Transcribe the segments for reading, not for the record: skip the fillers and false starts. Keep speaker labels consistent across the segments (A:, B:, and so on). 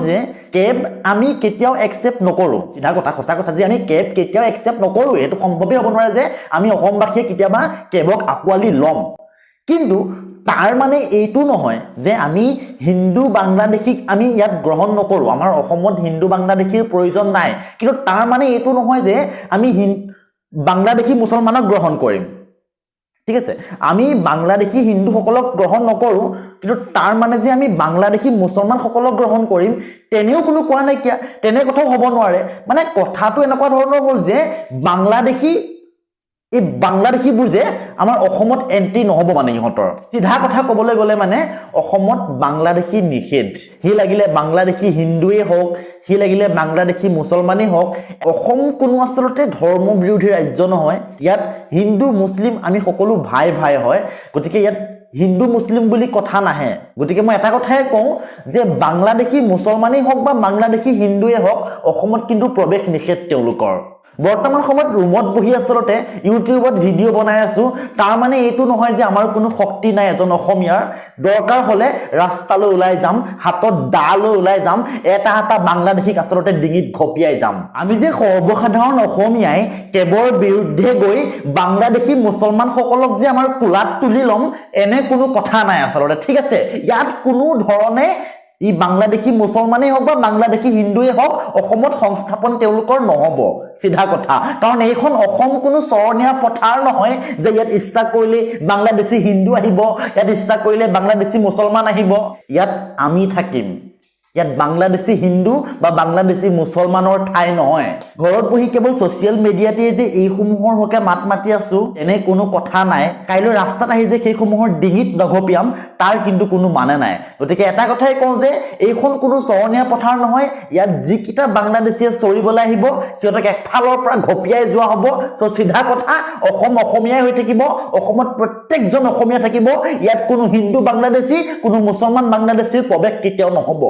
A: যে কেব আমি কেতিয়াও একসেপ্ট নকৰো সিধা কথা সঁচা কথা যে আমি কেব কেতিয়াও একসেপ্ট নকৰো এটো সম্ভৱই হ'ব নোৱাৰে যে আমি অসমবাসীয়ে কেতিয়াবা কেবক আকোৱালি লম কিন্তু তাৰ মানে এইটো নহয় যে আমি হিন্দু বাংলাদেশীক আমি ইয়াত গ্ৰহণ নকৰো আমাৰ অসমত হিন্দু বাংলাদেশীৰ প্ৰয়োজন নাই কিন্তু তাৰ মানে এইটো নহয় যে আমি বাংলাদেশী মুছলমানক গ্ৰহণ কৰিম ঠিক আছে আমি বাংলাদেশী হিন্দু সকলক গ্ৰহণ নকৰো কিন্তু তাৰ মানে যে আমি বাংলাদেশী মুছলমান সকলক গ্ৰহণ কৰিম তেনেও কোনো কোৱা নাই কিয়া তেনে কথা হ'ব নোৱাৰে মানে কথাটো এনেকুৱা ধৰণৰ হ'ল যে বাংলাদেশী এই বাংলাদেশীবোৰ যে আমাৰ অসমত এন্ট্ৰি নহব মানে ইহঁতৰ সিধা কথা ক'বলৈ গ'লে মানে অসমত বাংলাদেশী নিষেধ হি লাগিলে বাংলাদেশী হিন্দুৱে হওক হি লাগিলে বাংলাদেশী মুছলমানেই হওক অসম কোনো আচলতে ধৰ্ম বিৰোধী ৰাজ্য নহয় ইয়াত হিন্দু মুছলিম আমি সকলো ভাই ভাই হয় গতিকে ইয়াত হিন্দু মুছলিম বুলি কথা নাহে গতিকে মই এটা কথাই কওঁ যে বাংলাদেশী মুছলমানেই হওক বা বাংলাদেশী হিন্দুৱে হওক অসমত কিন্তু প্ৰৱেশ নিষেধ তেওঁলোকৰ বৰ্তমান সময়ত ৰুমত বহি আচলতে ইউটিউবত ভিডিও বনাই আছো তাৰ মানে এইটো নহয় যে আমাৰ কোনো শক্তি নাই এজন অসমীয়াৰ দৰকাৰ হলে ৰাস্তালৈ ওলাই যাম হাতত দালৈ ওলাই যাম এটা বাংলাদেশীক আচলতে ডিঙিত ঘপিয়াই যাম আমি যে সৰ্বসাধাৰণ অসমীয়াই কেবৰ বিৰুদ্ধে গৈ বাংলাদেশী মুছলমান সকলক যে আমাৰ কুলাত তুলি লম এনে কোনো কথা নাই আচলতে ঠিক আছে ইয়াত কোনো ধৰণে ই বাংলাদেশী মুছলমানেই হওক বা বাংলাদেশী হিন্দুৱে হওক অসমত সংস্থাপন তেওঁলোকৰ নহব সিধা কথা কাৰণ এইখন অসম কোনো চৰণীয়া পথাৰ নহয় যে ইয়াত ইচ্ছা কৰিলে বাংলাদেশী হিন্দু আহিব ইয়াত ইচ্ছা কৰিলে বাংলাদেশী মুছলমান আহিব ইয়াত আমি থাকিম ইয়াত বাংলাদেশী হিন্দু বা বাংলাদেশী মুছলমানৰ ঠাই নহয় ঘৰত বহি কেৱল সোশ্যাল মিডিয়াতে যে এই সমূহৰ হকে মাত মাতি আছো এনে কোনো কথা নাই কাইলৈ ৰাস্তাত আহি যে সেই সমূহৰ ডিঙিত নঘপিয়াম তাৰ কিন্তু কোনো মানে নাই গতিকে এটা কথাই কওঁ যে এইখন কোনো চৰণীয়া পথাৰ নহয় ইয়াত যিকিটা বাংলাদেশীয়ে চৰিবলৈ আহিব সিহঁতক একফালৰ পৰা ঘপিয়াই যোৱা হ'ব সো সিধা কথা অসম অসমীয়াই হৈ থাকিব অসমত প্ৰত্যেকজন অসমীয়া থাকিব ইয়াত কোনো হিন্দু বাংলাদেশী কোনো মুছলমান বাংলাদেশীৰ প্ৰৱেশ কেতিয়াও নহব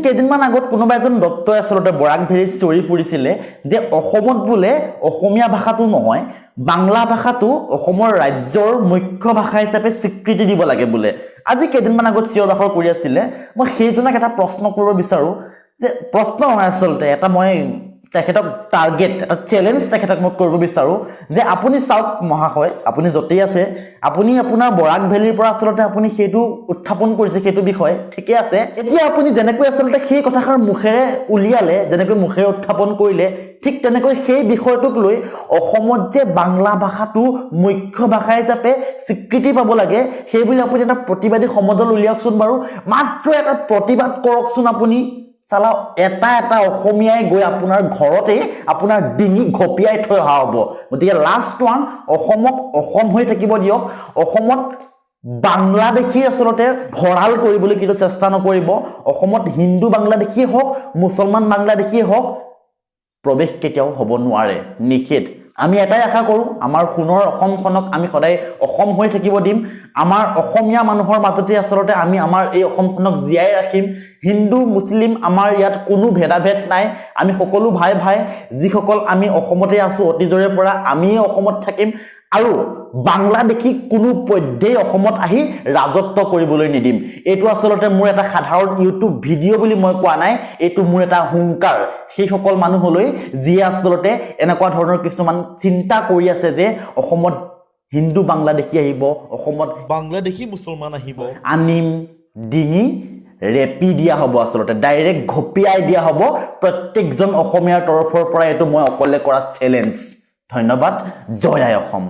A: কেইদিনমান আগত কোনোবা এজন ডক্টৰে আচলতে বৰাক ভেৰিত চৰি ফুৰিছিলে যে অসমত বোলে অসমীয়া ভাষাটো নহয় বাংলা ভাষাটো অসমৰ ৰাজ্যৰ মুখ্য ভাষা হিচাপে স্বীকৃতি দিব লাগে বোলে আজি কেইদিনমান আগত চিঞৰ বাখৰ কৰি আছিলে মই সেইজনক এটা প্ৰশ্ন কৰিব বিচাৰো যে প্ৰশ্ন নহয় আচলতে এটা মই তেখেতক টাৰ্গেট এটা চ্যালেঞ্জ তেখেতক মই কৰিব বিচাৰো যে আপুনি চাওক মহাশয় আপুনি যতেই আছে আপুনি আপোনাৰ বৰাক ভেলিৰ পৰা আচলতে আপুনি সেইটো উত্থাপন কৰিছে সেইটো বিষয় ঠিকই আছে এতিয়া আপুনি যেনেকৈ আচলতে সেই কথাৰ মুখেৰে উলিয়ালে যেনেকৈ মুখেৰে উত্থাপন কৰিলে ঠিক তেনেকৈ সেই বিষয়টোক লৈ অসমত যে বাংলা ভাষাটো মুখ্য ভাষা হিচাপে স্বীকৃতি পাব লাগে সেই বুলি আপুনি এটা প্ৰতিবাদী সমদল উলিয়াওকচোন বাৰু মাত্ৰ এটা প্ৰতিবাদ কৰকচোন আপুনি সালা এটা অসমীয়াই গৈ আপোনাৰ ঘৰতে আপোনাৰ ডিঙি ঘপিয়াই থৈ অহা হ'ব গতিকে লাষ্ট ওৱান অসমক অসম হৈ থাকিব দিয়ক অসমত বাংলাদেশী আসলতে ভৰাল কৰিবলৈ কিন্তু চেষ্টা নকৰিব অসমত হিন্দু বাংলাদেশী হওক মুছলমান বাংলাদেশী হওক প্ৰৱেশ কেতিয়াও হ'ব নোৱাৰে নিষেধ আমি এটাই আশা কৰো আমাৰ সোণৰ অসমখনক আমি সদায় অসম হৈ থাকিব দিম আমাৰ অসমীয়া মানুহৰ মাজতে আসলতে আমি আমাৰ এই অসমখনক জীয়াই ৰাখিম হিন্দু মুছলিম আমাৰ ইয়াত কোনো ভেদাভেদ নাই আমি সকলো ভাই ভাই যিসকল আমি অসমতে আছো অতীজৰে পৰা আমি অসমত থাকিম আৰু বাংলাদেশী কোনো পধ্যেই অসমত আহি ৰাজত্ব কৰিবলৈ নিদিম এইটো আসলতে মোৰ এটা সাধাৰণ ইউটিউব ভিডিঅ' বুলি মই কোৱা নাই এইটো মোৰ এটা হুংকাৰ সেই সকল মানুহলৈ যিয়ে আসলতে এনেকুৱা ধৰণৰ কিছুমান চিন্তা কৰি আছে যে অসমত হিন্দু বাংলাদেশী আহিব অসমত
B: বাংলাদেশী মুছলমান আহিব
A: আনিম ডিঙি ৰেপি দিয়া হ'ব আসলতে ডাইৰেক্ট ঘপিয়াই দিয়া হ'ব প্ৰত্যেকজন অসমীয়াৰ তৰফৰ পৰা এইটো মই অকলে কৰা চ্যালেঞ্জ ধন্যবাদ জয় আই অসম